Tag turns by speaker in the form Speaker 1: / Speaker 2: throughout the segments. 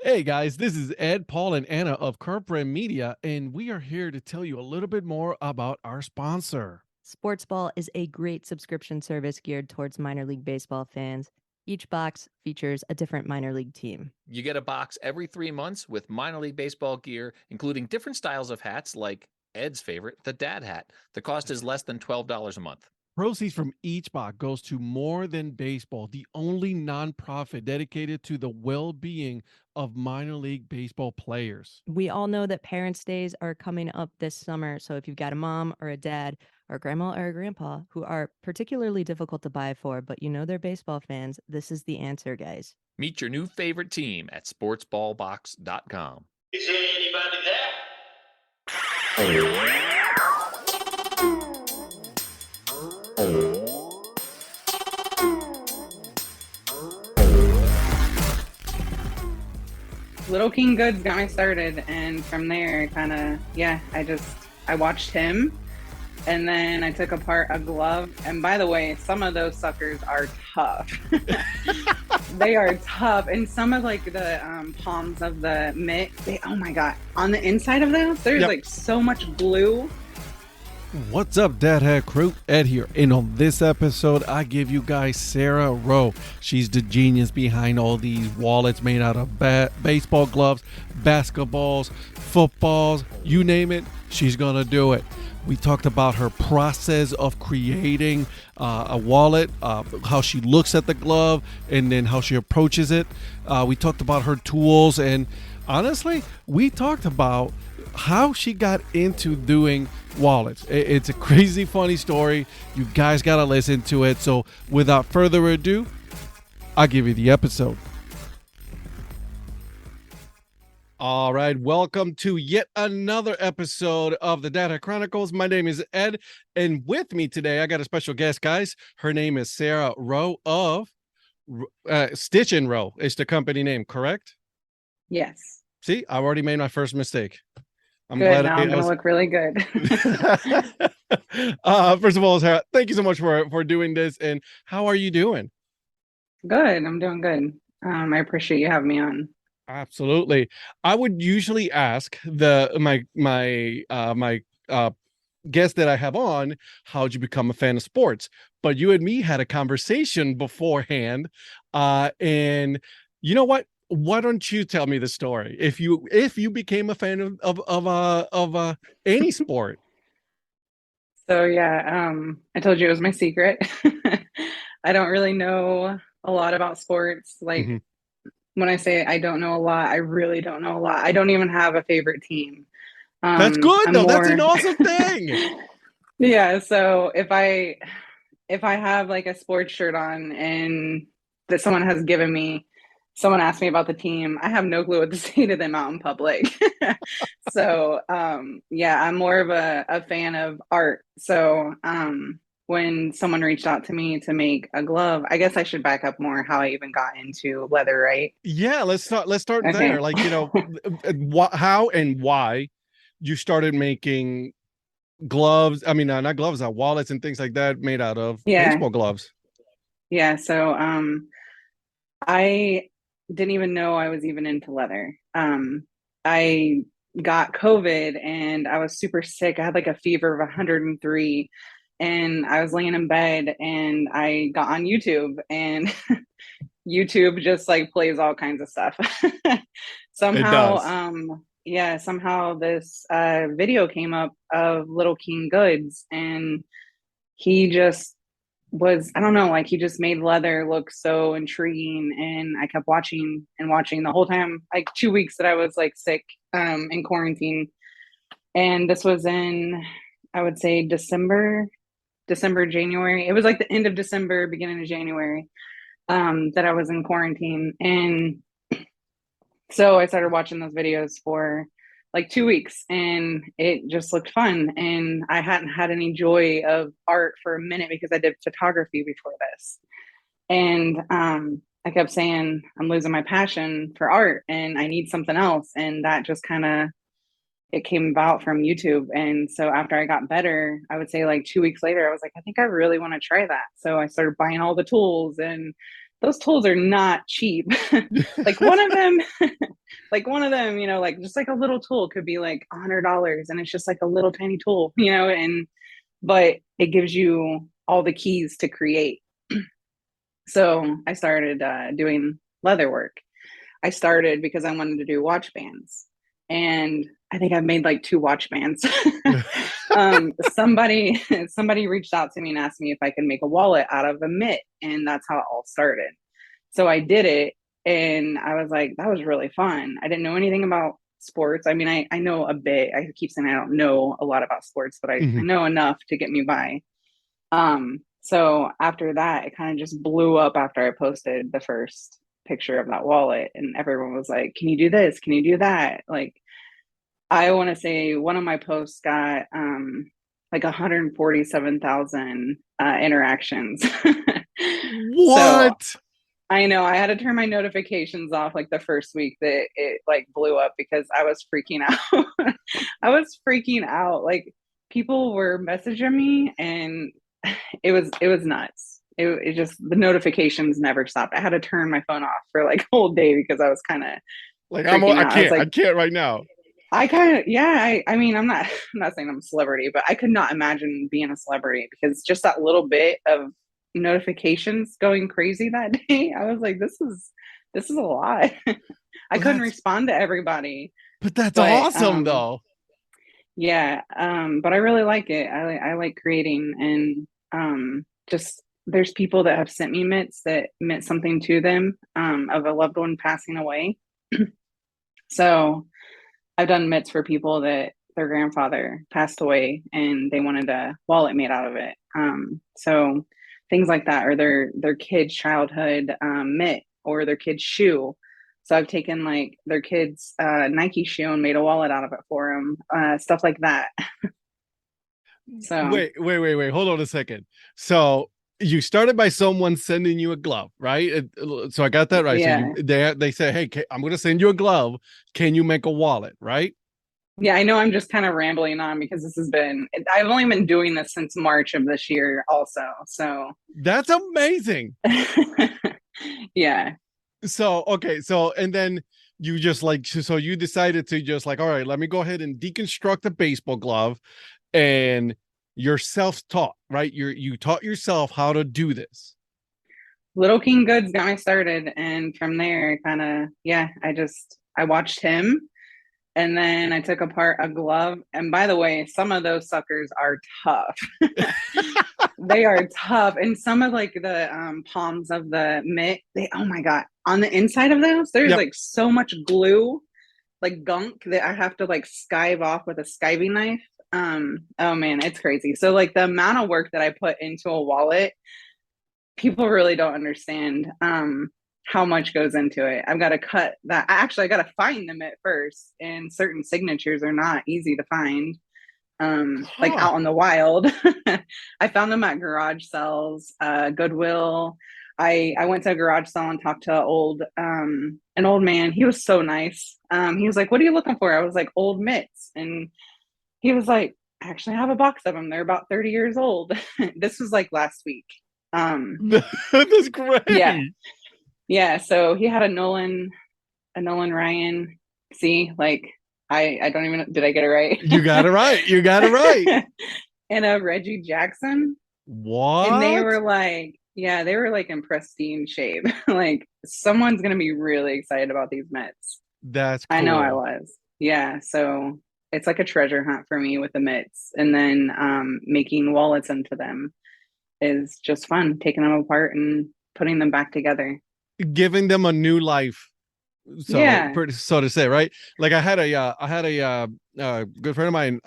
Speaker 1: Hey guys, this is Ed, Paul, and Anna of Curb Media, and we are here to tell you a little bit more about our sponsor.
Speaker 2: Sports Ball is a great subscription service geared towards minor league baseball fans. Each box features a different minor league team.
Speaker 3: You get a box every 3 months with minor league baseball gear, including different styles of hats like Ed's favorite, the dad hat. The cost is less than $12 a month.
Speaker 1: Proceeds from each box goes to More Than Baseball, the only nonprofit dedicated to the well-being of minor league baseball players.
Speaker 2: We all know that Parents' Days are coming up this summer, so if you've got a mom or a dad or a grandma or a grandpa who are particularly difficult to buy for, but you know they're baseball fans, this is the answer, guys.
Speaker 3: Meet your new favorite team at sportsballbox.com.
Speaker 4: Is there anybody there?
Speaker 5: Little King Goods got me started, and from there, I watched him, and then I took apart a glove. And by the way, some of those suckers are tough. They are tough, and some of like the palms of the mitt. Oh my god! On the inside of those, there's like so much glue.
Speaker 1: What's up, Dad Hat Crew? Ed here, and on this episode, I give you guys Sarah Rowe. She's the genius behind all these wallets made out of baseball gloves, basketballs, footballs, you name it, she's gonna do it. We talked about her process of creating a wallet, how she looks at the glove, and then how she approaches it. We talked about her tools, and honestly, we talked about how she got into doing wallets. It's a crazy funny story. You guys gotta listen to it. So without further ado, I'll give you the episode. All right, welcome to yet another episode of the Data Chronicles. My name is Ed, and with me today, I got a special guest, guys. Her name is Sarah Rowe of Stitch and Roe is the company name, correct?
Speaker 5: Yes.
Speaker 1: See, I already made my first mistake. I'm
Speaker 5: good.
Speaker 1: glad
Speaker 5: now I'm gonna look really good.
Speaker 1: First of all, Sarah, thank you so much for doing this. And how are you doing?
Speaker 5: Good. I'm doing good. I appreciate you having me on.
Speaker 1: Absolutely. I would usually ask my guest that I have on, how'd you become a fan of sports? But you and me had a conversation beforehand, and you know what? Why don't you tell me the story if you became a fan of any sport?
Speaker 5: So yeah, I told you it was my secret. I don't really know a lot about sports. Like when I say I don't know a lot, I really don't know a lot. I don't even have a favorite team.
Speaker 1: That's good though. That's an awesome thing.
Speaker 5: Yeah. So if I have like a sports shirt on and that someone has given me, someone asked me about the team, I have no clue what to say to them out in public. So yeah, I'm more of a fan of art. So when someone reached out to me to make a glove, I guess I should back up more how I even got into leather, right?
Speaker 1: Yeah, let's start
Speaker 5: Okay.
Speaker 1: there. Like, you know, how and why you started making gloves. I mean, not gloves, wallets and things like that made out of baseball gloves.
Speaker 5: Yeah. So I didn't even know I was even into leather. I got COVID and I was super sick. I had like a fever of 103 and I was laying in bed and I got on YouTube and YouTube just like plays all kinds of stuff. Somehow, somehow this video came up of Little King Goods and he just was, I don't know, like he just made leather look so intriguing, and I kept watching and watching the whole time, like 2 weeks that I was like sick in quarantine. And this was in, I would say December, January. It was like the end of December, beginning of January, that I was in quarantine. And so I started watching those videos for like 2 weeks and it just looked fun. And I hadn't had any joy of art for a minute because I did photography before this. And I kept saying, I'm losing my passion for art and I need something else. And that just kind of, it came about from YouTube. And so after I got better, I would say like 2 weeks later, I was like, I think I really want to try that. So I started buying all the tools, and those tools are not cheap. Like one of them like one of them, like just like a little tool could be like $100, and it's just like a little tiny tool, but it gives you all the keys to create. So I started doing leather work. I started because I wanted to do watch bands, and I think I've made like 2 watch bands. Somebody reached out to me and asked me if I could make a wallet out of a mitt, and that's how it all started. So I did it, and I was like, that was really fun. I didn't know anything about sports. I mean, I know a bit. I keep saying I don't know a lot about sports, but I know enough to get me by. So after that, it kind of just blew up after I posted the first picture of that wallet, and everyone was like, can you do this? Can you do that? Like, I want to say one of my posts got like 147,000 interactions.
Speaker 1: What?
Speaker 5: So I know I had to turn my notifications off like the first week that it like blew up, because I was freaking out. I was freaking out. Like, people were messaging me, and it was nuts. It just, the notifications never stopped. I had to turn my phone off for like a whole day because I was kind of
Speaker 1: Like
Speaker 5: freaking out.
Speaker 1: I can't right now.
Speaker 5: I kind of, yeah. I mean, I'm not saying I'm a celebrity, but I could not imagine being a celebrity, because just that little bit of notifications going crazy that day, I was like, this is a lot. I couldn't respond to everybody.
Speaker 1: But that's
Speaker 5: But,
Speaker 1: awesome, though.
Speaker 5: Yeah, but I really like it. I like creating, and just there's people that have sent me mitts that meant something to them, of a loved one passing away. So I've done mitts for people that their grandfather passed away and they wanted a wallet made out of it. So things like that, or their kid's childhood mitt, or their kid's shoe. So I've taken like their kid's Nike shoe and made a wallet out of it for them, stuff like that. So
Speaker 1: Wait. Hold on a second. So you started by someone sending you a glove, right? So I got that right.
Speaker 5: Yeah.
Speaker 1: So they say, hey, I'm going to send you a glove. Can you make a wallet, right?
Speaker 5: Yeah, I know I'm just kind of rambling on, because I've only been doing this since March of this year also. So
Speaker 1: That's amazing.
Speaker 5: yeah.
Speaker 1: So, okay. So, and then you just like, so you decided to just like, all right, let me go ahead and deconstruct the baseball glove, and you're self-taught, right? You taught yourself how to do this.
Speaker 5: Little King Goods got me started, and from there, kind of, yeah, I watched him, and then I took apart a glove. And by the way, some of those suckers are tough. They are tough. And some of like the palms of the mitt, oh my God, on the inside of those, there's like so much glue, like gunk, that I have to like skive off with a skiving knife. Oh man, it's crazy. So like the amount of work that I put into a wallet, people really don't understand how much goes into it. I've got to cut that. I got to find them at first, and certain signatures are not easy to find. Like out in the wild. I found them at garage sales, Goodwill. I went to a garage sale and talked to an old man. He was so nice. He was like, what are you looking for? I was like, old mitts. And he was like, actually, I have a box of them. They're about 30 years old. This was like last week.
Speaker 1: That's great.
Speaker 5: Yeah. So he had a Nolan Ryan. See, like, I don't even, did I get it right?
Speaker 1: You got it right.
Speaker 5: And a Reggie Jackson.
Speaker 1: What?
Speaker 5: And they were like, yeah, they were like in pristine shape. Like, someone's gonna be really excited about these mitts.
Speaker 1: That's cool.
Speaker 5: I know I was. Yeah. So it's like a treasure hunt for me with the mitts. And then making wallets into them is just fun, taking them apart and putting them back together.
Speaker 1: Giving them a new life. So,
Speaker 5: yeah.
Speaker 1: So to say, right? Like I had a good friend of mine.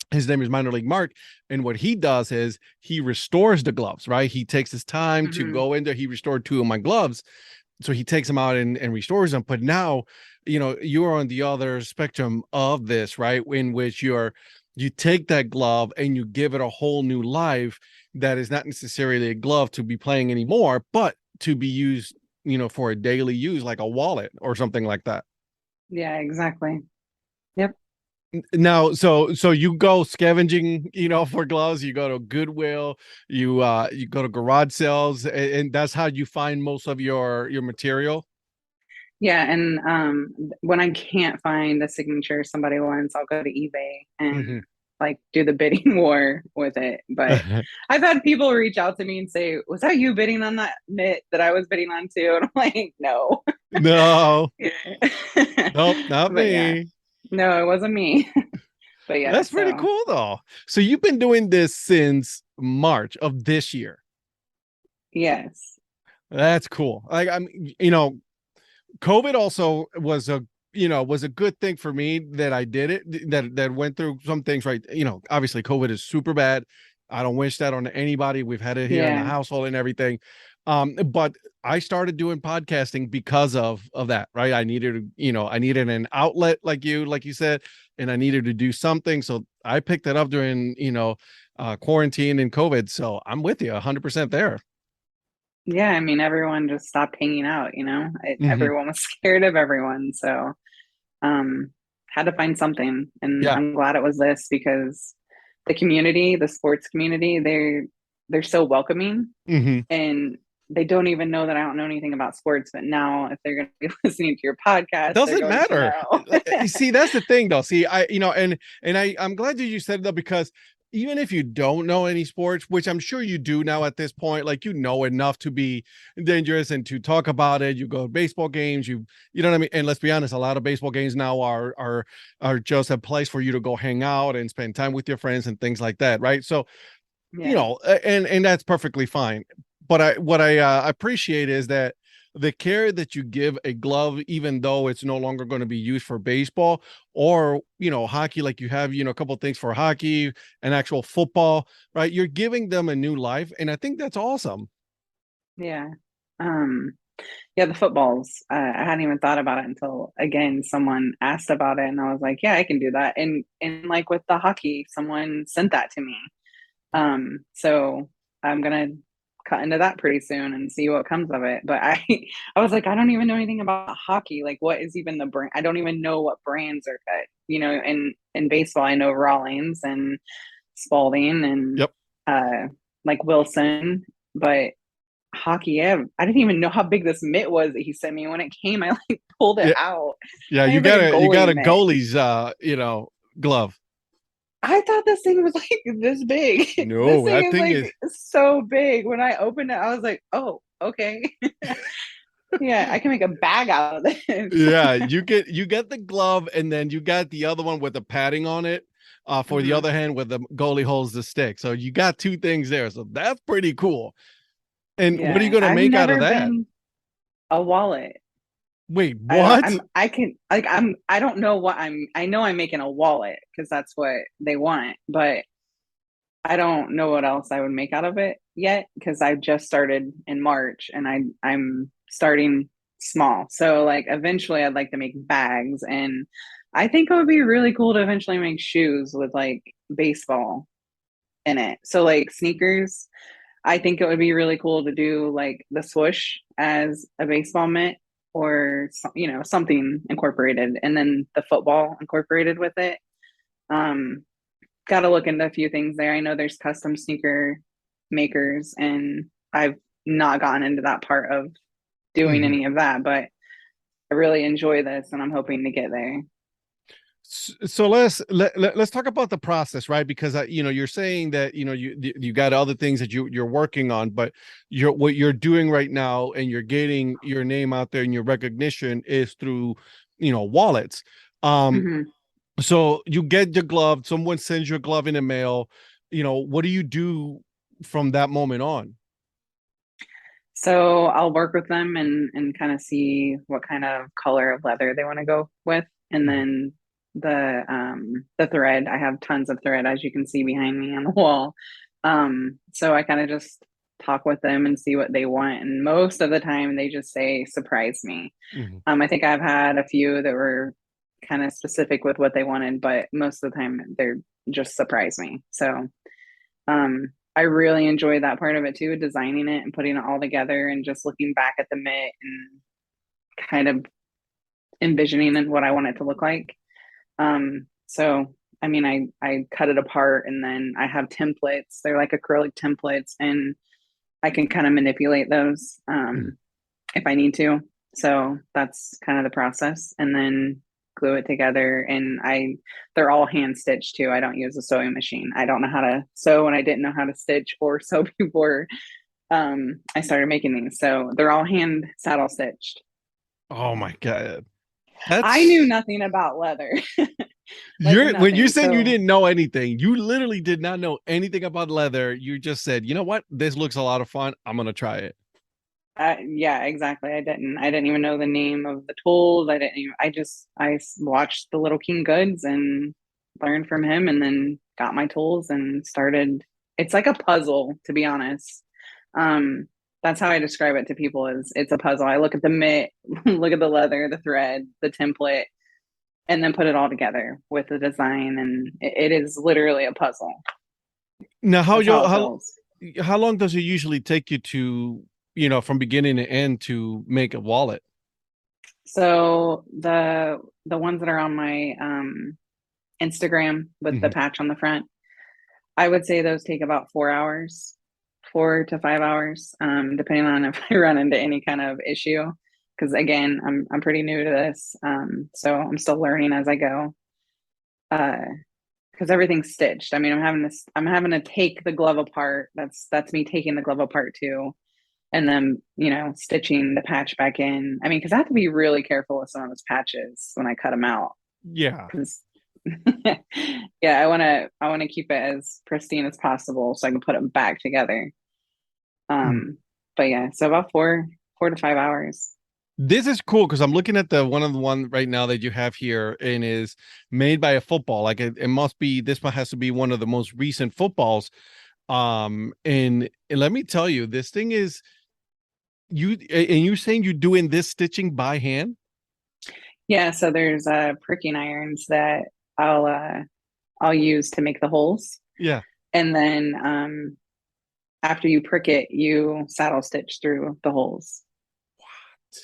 Speaker 1: His name is Minor League Mark, and what he does is he restores the gloves. Right? He takes his time to go in there. He restored 2 of my gloves, so he takes them out and restores them. But now, you are on the other spectrum of this, right? In which you take that glove and you give it a whole new life that is not necessarily a glove to be playing anymore, but to be used, for a daily use, like a wallet or something like that.
Speaker 5: Yeah, exactly. Yep.
Speaker 1: Now, so you go scavenging, for gloves. You go to Goodwill, you go to garage sales, and that's how you find most of your material.
Speaker 5: Yeah, and when I can't find a signature somebody wants, I'll go to eBay and like do the bidding war with it. But I've had people reach out to me and say, "Was that you bidding on that mitt that I was bidding on too?" And I'm like, "No,
Speaker 1: No,
Speaker 5: yeah.
Speaker 1: nope, not
Speaker 5: But yeah,
Speaker 1: me.
Speaker 5: no, it wasn't me." But yeah,
Speaker 1: That's pretty
Speaker 5: so
Speaker 1: cool though. So you've been doing this since March of this year.
Speaker 5: yes,
Speaker 1: That's cool. Like COVID also was a good thing for me that I did it, that went through some things, right? Obviously COVID is super bad. I don't wish that on anybody. We've had it here in the
Speaker 5: yeah,
Speaker 1: household and everything. But I started doing podcasting because of that, right? I needed an outlet like you said, and I needed to do something. So I picked it up during, quarantine and COVID. So I'm with you 100% there.
Speaker 5: yeah. I mean, everyone just stopped hanging out.
Speaker 1: Mhm.
Speaker 5: Everyone was scared of everyone, so um, had to find something. And
Speaker 1: Yeah.
Speaker 5: I'm glad it was this because the community, the sports community, they're so welcoming,
Speaker 1: Hmm.
Speaker 5: and they don't even know that I don't know anything about sports. But now, if they're going to be listening to your podcast, they're
Speaker 1: Doesn't
Speaker 5: going to
Speaker 1: matter.
Speaker 5: know.
Speaker 1: See, that's the thing though. See, I'm glad that you said that, because even if you don't know any sports, which I'm sure you do now at this point, like enough to be dangerous and to talk about it. You go to baseball games, you know what I mean? And let's be honest, a lot of baseball games now are just a place for you to go hang out and spend time with your friends and things like that, right? So
Speaker 5: Yeah,
Speaker 1: and that's perfectly fine. But what I appreciate is that the care that you give a glove, even though it's no longer going to be used for baseball or hockey, like you have a couple of things for hockey and actual football, right? You're giving them a new life, and I think that's awesome.
Speaker 5: yeah. Um, yeah, the footballs. I hadn't even thought about it until again someone asked about it, and I was like, yeah, I can do that. And like with the hockey, someone sent that to me. So I'm gonna cut into that pretty soon and see what comes of it. But I was like, I don't even know anything about hockey. Like, what is even the brand? I don't even know what brands are cut. In baseball, I know Rawlings and Spalding and
Speaker 1: Yep.
Speaker 5: uh like Wilson, but hockey, yeah, I didn't even know how big this mitt was that he sent me. When it came, I like pulled it
Speaker 1: Yeah.
Speaker 5: out.
Speaker 1: Yeah.
Speaker 5: I
Speaker 1: You
Speaker 5: had like
Speaker 1: got
Speaker 5: a
Speaker 1: a
Speaker 5: goalie mitt.
Speaker 1: goalie's, glove.
Speaker 5: I thought this thing was like this big. This
Speaker 1: No,
Speaker 5: thing
Speaker 1: that
Speaker 5: is
Speaker 1: thing
Speaker 5: like
Speaker 1: is.
Speaker 5: so big. When I opened it, I was like, oh, okay. Yeah, I can make a bag out of this.
Speaker 1: Yeah, you get the glove, and then you got the other one with the padding on it. For the
Speaker 5: Hmm.
Speaker 1: other hand, where the goalie holds the stick. So you got two things there. So that's pretty cool. And what are you
Speaker 5: Yeah,
Speaker 1: gonna
Speaker 5: I've
Speaker 1: make out of
Speaker 5: never
Speaker 1: that?
Speaker 5: been a wallet.
Speaker 1: Wait,
Speaker 5: I don't,
Speaker 1: what?
Speaker 5: I don't know what I know I'm making a wallet because that's what they want, but I don't know what else I would make out of it yet because I just started in March and I'm starting small. So like eventually I'd like to make bags, and I think it would be really cool to eventually make shoes with like baseball in it. So like sneakers, I think it would be really cool to do like the swoosh as a baseball mitt or something incorporated, and then the football incorporated with it. Um Got to look into a few things there. I know there's custom sneaker makers, and I've not gotten into that part of doing
Speaker 1: Mhm.
Speaker 5: any of that, but I really enjoy this and I'm hoping to get there.
Speaker 1: So let's talk about the process, right? Because you're saying that you got other things that you're working on, but what you're doing right now, and you're getting your name out there and your recognition is through wallets. Um,
Speaker 5: Hmm.
Speaker 1: So you get your glove, someone sends your glove in the mail. What do you do from that moment on?
Speaker 5: So I'll work with them and kind of see what kind of color of leather they want to go with. And
Speaker 1: Mhm.
Speaker 5: then the thread, I have tons of thread as you can see behind me on the wall. So I kind of just talk with them and see what they want. And most of the time they just say surprise me.
Speaker 1: Mhm.
Speaker 5: I think I've had a few that were kind of specific with what they wanted, but most of the time they're just surprise me. So I really enjoy that part of it too, designing it and putting it all together and just looking back at the mitt and kind of envisioning and what I want it to look like. So I mean, I cut it apart and then I have templates. They're like acrylic templates, and I can kind of manipulate those if I need to. So that's kind of the process. And then glue it together. And they're all hand stitched too. I don't use a sewing machine. I don't know how to sew, and I didn't know how to stitch or sew before I started making these. So they're all hand saddle stitched.
Speaker 1: Oh my God.
Speaker 5: I knew
Speaker 1: That's
Speaker 5: nothing about leather. Like
Speaker 1: you're when you
Speaker 5: nothing.
Speaker 1: said you
Speaker 5: So
Speaker 1: didn't know anything, you literally did not know anything about leather. You just said, you know what? This looks a lot of fun. I'm gonna try it.
Speaker 5: yeah, exactly. I didn't even know the name of the tools. I didn't even, watched the Little King Goods and learned from him, and then got my tools and started. It's like a puzzle, to be honest. Um, that's how I describe it to people, is it's a puzzle. I look at the mitt, look at the leather, the thread, the template, and then put it all together with the design, and it is literally a puzzle.
Speaker 1: Now,
Speaker 5: That's how it feels.
Speaker 1: how long does it usually take you to, from beginning to end to make a wallet?
Speaker 5: So the ones that are on my Instagram with the
Speaker 1: Mhm.
Speaker 5: patch on the front, I would say those take about 4 hours, 4 to 5 hours, depending on if I run into any kind of issue. Because again, I'm pretty new to this, so I'm still learning as I go. Because everything's stitched. I mean, I'm having to take the glove apart. That's me taking the glove apart too, and then stitching the patch back in. I mean, because I have to be really careful with some of those patches when I cut them out,
Speaker 1: Yeah.
Speaker 5: because yeah, I want to keep it as pristine as possible so I can put them back together. But yeah, so about 4 to 5 hours.
Speaker 1: This is cool because I'm looking at the one right now that you have here and is made by a football. Like it must be this one has to be one of the most recent footballs. And let me tell you, this thing is you saying you're doing this stitching by hand?
Speaker 5: Yeah, so there's pricking irons that I'll use to make the holes,
Speaker 1: Yeah.
Speaker 5: and then after you prick it, you saddle stitch through the holes.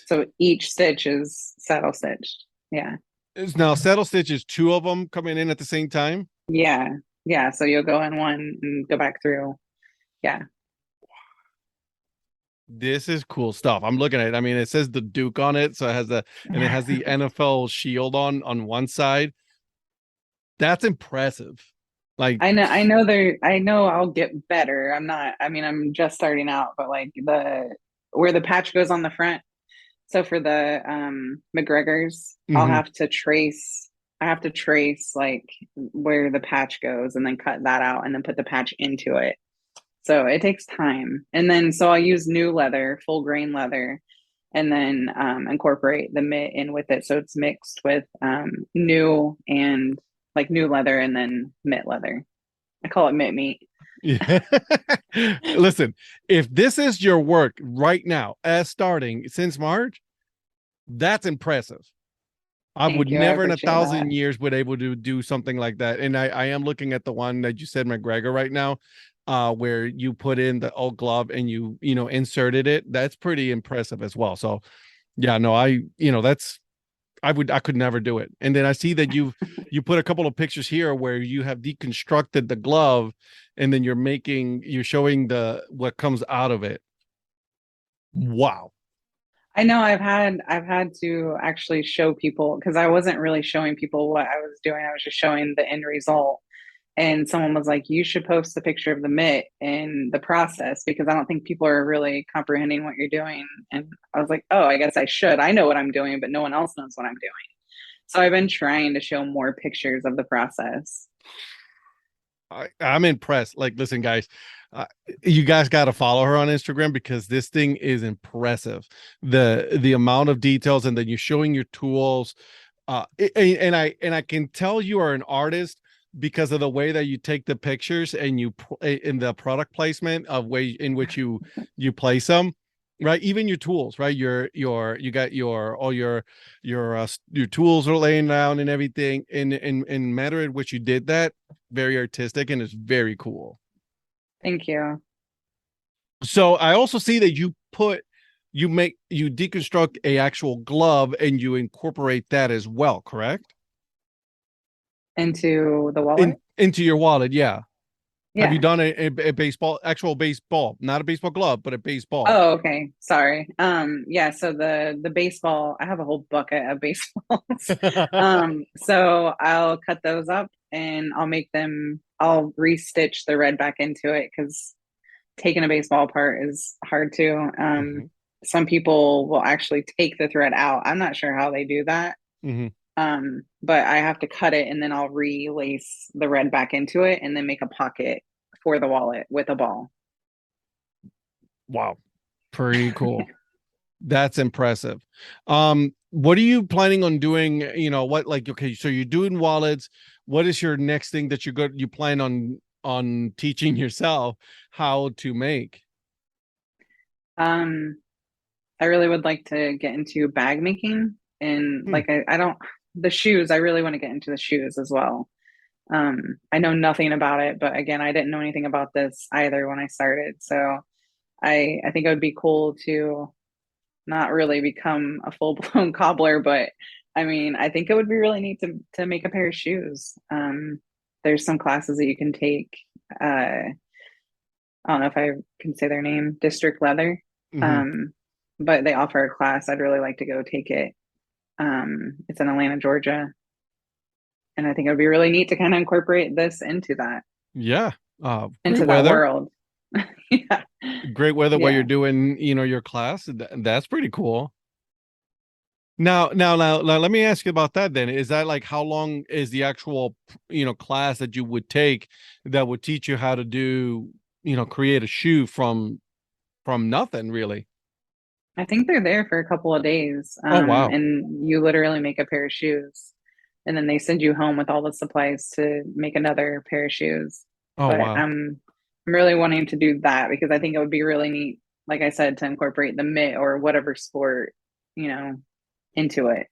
Speaker 5: So each stitch is saddle stitched. Yeah.
Speaker 1: Is now saddle stitch is two of them coming in at the same time?
Speaker 5: Yeah. Yeah. So you'll go in one and go back through. Yeah.
Speaker 1: This is cool stuff. I'm looking at it. I mean, it says the Duke on it, so it has and it has the NFL shield on one side. That's impressive. Like,
Speaker 5: I know I'll get better. I mean, I'm just starting out, but like where the patch goes on the front. So for the McGregor's,
Speaker 1: mhm.
Speaker 5: I have to trace like where the patch goes and then cut that out and then put the patch into it. So it takes time. And then so I'll use new leather, full grain leather, and then incorporate the mitt in with it. So it's mixed with new and like new leather and then mitt leather. I call it mitt meat.
Speaker 1: Yeah. Listen, if this is your work right now, as starting since March, that's impressive. I would
Speaker 5: Thank you. I
Speaker 1: never in a
Speaker 5: appreciate that.
Speaker 1: thousand years would able to do something like that. And I am looking at the one that you said McGregor right now, where you put in the old glove and you inserted it. That's pretty impressive as well. So yeah, no, I could never do it. And then I see that you put a couple of pictures here where you have deconstructed the glove and then you're showing the what comes out of it. Wow.
Speaker 5: I know I've had to actually show people, because I wasn't really showing people what I was doing. I was just showing the end result. And someone was like, "You should post the picture of the mitt and the process, because I don't think people are really comprehending what you're doing." And I was like, "Oh, I guess I should. I know what I'm doing, but no one else knows what I'm doing." So I've been trying to show more pictures of the process.
Speaker 1: I'm impressed. Like, listen, guys, uh, you guys got to follow her on Instagram because this thing is impressive. The amount of details, and then you're showing your tools. And I can tell you are an artist because of the way that you take the pictures and in the product placement of way in which you place them. Right, even your tools, right? You got all your tools are laying down and everything. In matter in which you did that, very artistic and it's very cool.
Speaker 5: Thank you.
Speaker 1: So I also see that you deconstruct a actual glove and you incorporate that as well, correct?
Speaker 5: Into the wallet?
Speaker 1: Into your wallet, yeah. Have you
Speaker 5: Yeah.
Speaker 1: done a baseball, actual baseball, not a baseball glove, but a baseball?
Speaker 5: Oh, okay. Sorry. Yeah, so the baseball, I have a whole bucket of baseballs. So I'll cut those up and I'll restitch the red back into it because taking a baseball apart is hard too.
Speaker 1: Mhm,
Speaker 5: Some people will actually take the thread out. I'm not sure how they do that.
Speaker 1: mhm.
Speaker 5: But I have to cut it and then I'll relace the red back into it and then make a pocket for the wallet with a ball.
Speaker 1: Wow, pretty cool. That's impressive. What are you planning on doing? You know, what, like, okay, so you're doing wallets. What is your next thing that you plan on teaching yourself how to make?
Speaker 5: Um, I really would like to get into bag making and
Speaker 1: Hmm.
Speaker 5: like I don't the shoes, I really want to get into the shoes as well. I know nothing about it, but again, I didn't know anything about this either when I started. So I think it would be cool to not really become a full blown cobbler, but I mean, I think it would be really neat to make a pair of shoes. There's some classes that you can take. I don't know if I can say their name, District Leather.
Speaker 1: Hmm.
Speaker 5: Um, but they offer a class. I'd really like to go take it. It's in Atlanta, Georgia, and I think it would be really neat to kind of incorporate this
Speaker 1: Yeah. Great
Speaker 5: into that
Speaker 1: weather.
Speaker 5: world. Yeah,
Speaker 1: Great weather while you're
Speaker 5: yeah.
Speaker 1: doing, your class. That's pretty cool. Now, let me ask you about that then. Is that like how long is the actual, class that you would take that would teach you how to do, create a shoe from nothing really?
Speaker 5: I think they're there for a couple of days,
Speaker 1: Oh wow.
Speaker 5: and you literally make a pair of shoes, and then they send you home with all the supplies to make another pair of shoes.
Speaker 1: Oh
Speaker 5: But
Speaker 1: wow.
Speaker 5: I'm really wanting to do that because I think it would be really neat, like I said, to incorporate the mitt or whatever sport, you know, into it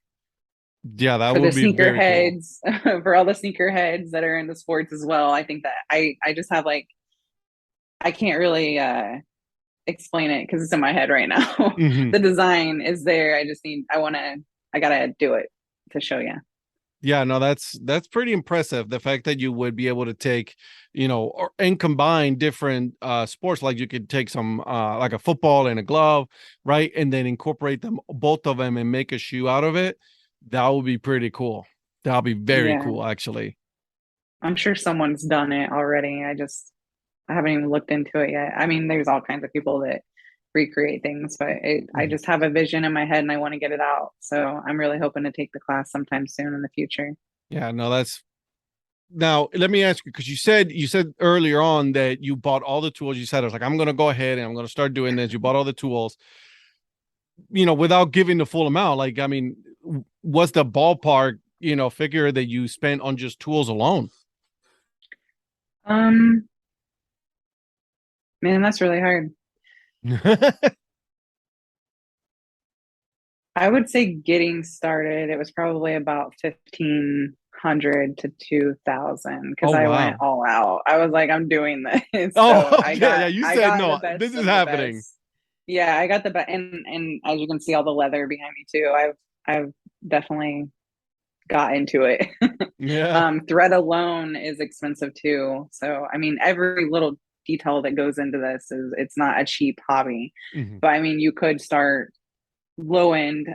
Speaker 1: Yeah, that
Speaker 5: for the
Speaker 1: would be very cool.
Speaker 5: sneakerheads, for all the sneakerheads that are into sports as well. I think that I just have like I can't really explain it because it's in my head right now.
Speaker 1: Hmm.
Speaker 5: The design is there. I gotta do it to show you.
Speaker 1: Yeah, no, that's pretty impressive. The fact that you would be able to take, and combine different sports, like you could take some like a football and a glove, right? And then incorporate them both of them and make a shoe out of it. That would be pretty cool. That'll be very
Speaker 5: Yeah,
Speaker 1: cool, actually.
Speaker 5: I'm sure someone's done it already. I haven't even looked into it yet. I mean, there's all kinds of people that recreate things, but I
Speaker 1: Mhm.
Speaker 5: just have a vision in my head and I want to get it out. So I'm really hoping to take the class sometime soon in the future.
Speaker 1: Yeah, no, that's now let me ask you, because you said earlier on that you bought all the tools. You said, I was like, I'm gonna go ahead and I'm gonna start doing this. You bought all the tools, without giving the full amount. Like, I mean, what's the ballpark, figure that you spent on just tools alone?
Speaker 5: Um, Man, that's really hard. I would say getting started, it was probably about 1,500 to 2,000 because
Speaker 1: Oh
Speaker 5: I went
Speaker 1: wow.
Speaker 5: all out. I was like, I'm doing this.
Speaker 1: Oh
Speaker 5: So
Speaker 1: okay. Yeah, you
Speaker 5: I
Speaker 1: said
Speaker 5: got the
Speaker 1: no.
Speaker 5: best
Speaker 1: This is
Speaker 5: of the
Speaker 1: happening.
Speaker 5: best. Yeah, I got the best, and as you can see, all the leather behind me too. I've definitely got into it.
Speaker 1: Yeah.
Speaker 5: Thread alone is expensive too. So I mean, every little detail that goes into this is it's not a cheap hobby.
Speaker 1: Mhm.
Speaker 5: But I mean, you could start low end.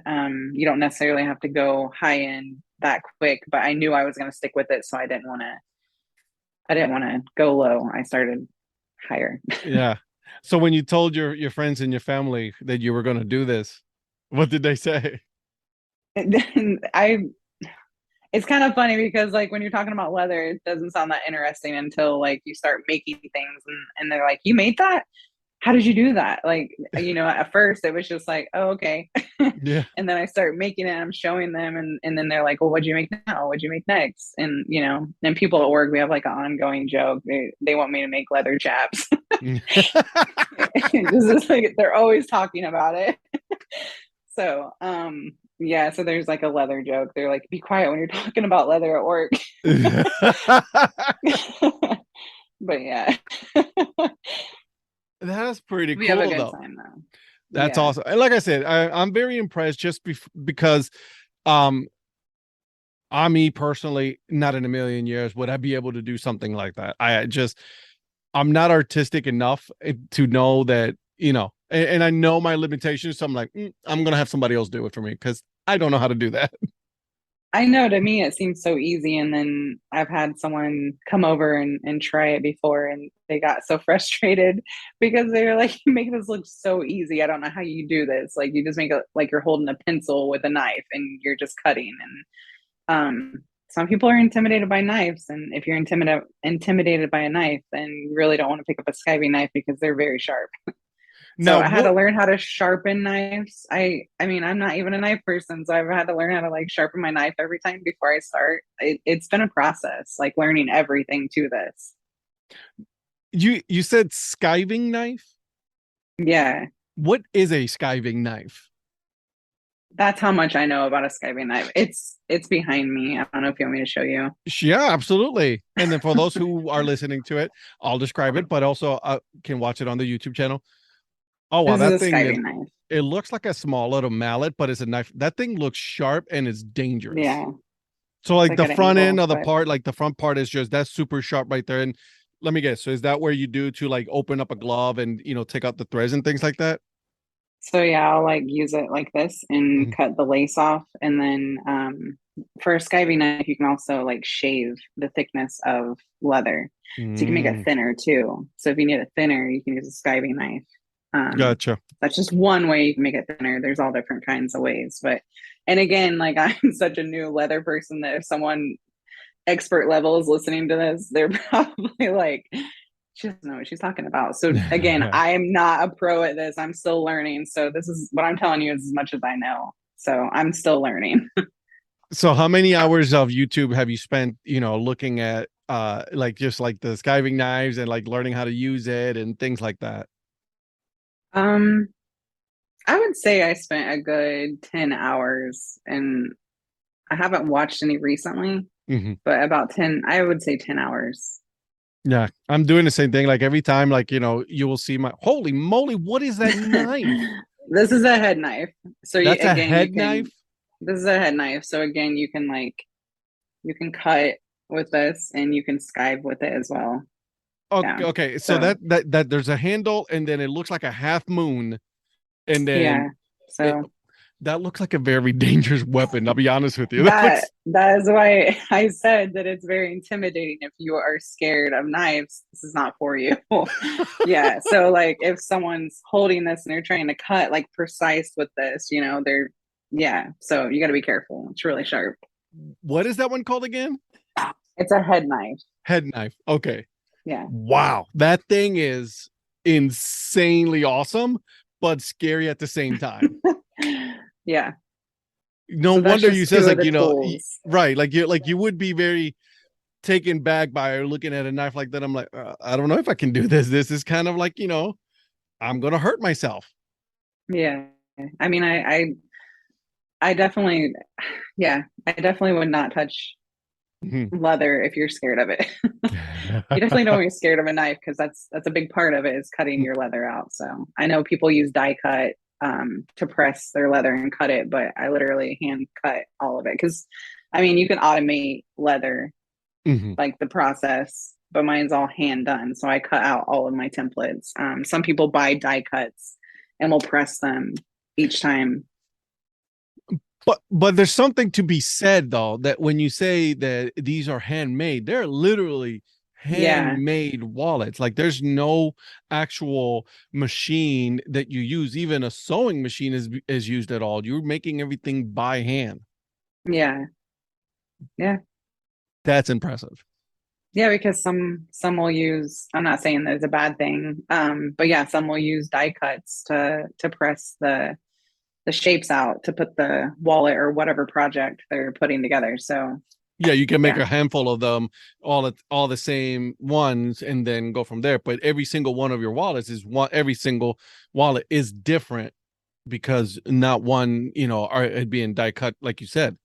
Speaker 5: You don't necessarily have to go high end that quick, but I knew I was going to stick with it, so I didn't want to go low. I started higher.
Speaker 1: Yeah. So when you told your friends and your family that you were going to do this, what did they say?
Speaker 5: And then I it's kind of funny because like when you're talking about leather, it doesn't sound that interesting until like you start making things and they're like, "You made that? How did you do that?" Like, at first it was just like, "Oh, okay."
Speaker 1: Yeah.
Speaker 5: And then I start making it, I'm showing them and then they're like, "Well, what'd you make now? What'd you make next?" And and people at work, we have like an ongoing joke. They want me to make leather chaps. This is like they're always talking about it. So, yeah, so there's like a leather joke. They're like, "Be quiet when you're talking about leather at work." But yeah,
Speaker 1: That's pretty
Speaker 5: we have a
Speaker 1: cool
Speaker 5: good
Speaker 1: though.
Speaker 5: time though.
Speaker 1: That's
Speaker 5: Yeah.
Speaker 1: awesome. And like I said, I'm very impressed just because um I, me personally, not in a million years would I be able to do something like that. I just I'm not artistic enough to know that, and I know my limitations. So I'm like, I'm going to have somebody else do it for me because I don't know how to do that.
Speaker 5: I know, to me it seems so easy, and then I've had someone come over and try it before, and they got so frustrated because they were like, you make this look so easy. I don't know how you do this. Like, you just make it like you're holding a pencil with a knife and you're just cutting. And some people are intimidated by knives, and if you're intimidated by a knife, then you really don't want to pick up a skiving knife because they're very sharp. So
Speaker 1: Now,
Speaker 5: I had to learn how to sharpen knives. I mean, I'm not even a knife person, so I've had to learn how to like sharpen my knife every time before I start. It's been a process, like learning everything to this.
Speaker 1: you said skiving knife.
Speaker 5: Yeah,
Speaker 1: What is a skiving knife?
Speaker 5: that's how much I know about a skiving knife. It's behind me. I don't know if you want me to show you.
Speaker 1: Yeah, absolutely. And then for those who are listening to it, I'll describe it, but also can watch it on the YouTube channel. Oh wow,
Speaker 5: This is
Speaker 1: that
Speaker 5: a
Speaker 1: thing
Speaker 5: skiving knife.
Speaker 1: it looks like a small little mallet, but it's a knife. That thing looks sharp and it's dangerous.
Speaker 5: Yeah,
Speaker 1: So like
Speaker 5: like
Speaker 1: the
Speaker 5: at an
Speaker 1: front end
Speaker 5: angle,
Speaker 1: of the
Speaker 5: but
Speaker 1: part, like the front part is just that's super sharp right there. And let me guess, so is that where you do to like open up a glove and take out the threads and things like that?
Speaker 5: so yeah, I'll like use it like this and
Speaker 1: Mhm.
Speaker 5: cut the lace off, and then for a skiving knife, you can also like shave the thickness of leather, so you can make it
Speaker 1: Mm,
Speaker 5: thinner too. So if you need it thinner, you can use a skiving knife. Um,
Speaker 1: gotcha.
Speaker 5: that's just one way you can make it thinner. There's all different kinds of ways, but and again, like I'm such a new leather person that if someone expert level is listening to this, they're probably like, she doesn't know what she's talking about. So again, I am not a pro at this. I'm still learning. So this is what I'm telling you is as much as I know. So I'm still learning.
Speaker 1: So how many hours of YouTube have you spent, looking at like just like the skiving knives and like learning how to use it and things like that?
Speaker 5: um, I would say I spent a good 10 hours, and I haven't watched any recently,
Speaker 1: Mhm.
Speaker 5: but about 10, I would say 10 hours.
Speaker 1: Yeah, I'm doing the same thing. Like every time, like, you will see my holy moly, what is that knife?
Speaker 5: This is a head knife. So you,
Speaker 1: That's a
Speaker 5: again, you
Speaker 1: head
Speaker 5: can,
Speaker 1: knife?
Speaker 5: this is a head knife. So again, you can like, you can cut with this and you can skive with it as well. Yeah.
Speaker 1: Okay, okay. So
Speaker 5: So
Speaker 1: that there's a handle and then it looks like a half moon, and then
Speaker 5: yeah.
Speaker 1: it
Speaker 5: So
Speaker 1: that looks like a very dangerous weapon. I'll be honest with you. That
Speaker 5: that
Speaker 1: looks
Speaker 5: that is why I said that it's very intimidating. If you are scared of knives, this is not for you. Yeah. So like if someone's holding this and they're trying to cut like precise with this, they're yeah. So you got to be careful. It's really sharp.
Speaker 1: what is that one called again?
Speaker 5: It's a head knife.
Speaker 1: Head knife. Okay.
Speaker 5: Yeah.
Speaker 1: Wow. That thing is insanely awesome, but scary at the same time.
Speaker 5: Yeah.
Speaker 1: No
Speaker 5: So that's
Speaker 1: wonder you
Speaker 5: just
Speaker 1: says
Speaker 5: two of
Speaker 1: like,
Speaker 5: the tools.
Speaker 1: right. Like you would be very taken back by looking at a knife like that. I'm like, I don't know if I can do this. This is kind of like, I'm going to hurt myself.
Speaker 5: Yeah. I mean, I definitely, yeah, I definitely would not touch
Speaker 1: Mhm.
Speaker 5: leather if you're scared of it. You definitely don't want to be scared of a knife because that's a big part of it is cutting your leather out. So I know people use die cut to press their leather and cut it, but I literally hand cut all of it because I mean you can automate leather
Speaker 1: Mhm.
Speaker 5: like the process, but mine's all hand done. So I cut out all of my templates. Some people buy die cuts and will press them each time.
Speaker 1: But there's something to be said though that when you say that these are handmade, they're literally
Speaker 5: Yeah,
Speaker 1: handmade wallets. Like there's no actual machine that you use. Even a sewing machine is used at all. You're making everything by hand.
Speaker 5: yeah, yeah.
Speaker 1: That's impressive.
Speaker 5: Yeah, because some will use, I'm not saying that it's a bad thing, but yeah, some will use die cuts to press the shapes out to put the wallet or whatever project they're putting together. So
Speaker 1: Yeah, you can make
Speaker 5: yeah,
Speaker 1: a handful of them all the same ones and then go from there. But every single one of your wallets is one every single wallet is different because not one, are it being die cut like you said.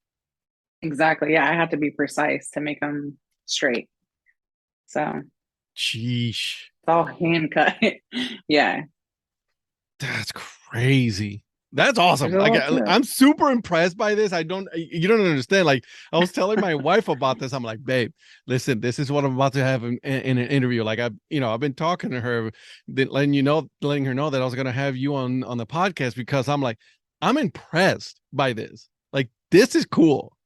Speaker 5: exactly. Yeah, I have to be precise to make them straight. So it's
Speaker 1: Sheesh.
Speaker 5: all hand cut. Yeah.
Speaker 1: That's crazy. That's awesome.
Speaker 5: There's a
Speaker 1: Like
Speaker 5: lot to it.
Speaker 1: I'm super impressed by this. You don't understand. Like I was telling my wife about this. I'm like, babe, listen, this is what I'm about to have in an interview. Like I've been talking to her, letting her know that I was going to have you on the podcast because I'm like, I'm impressed by this. Like this is cool.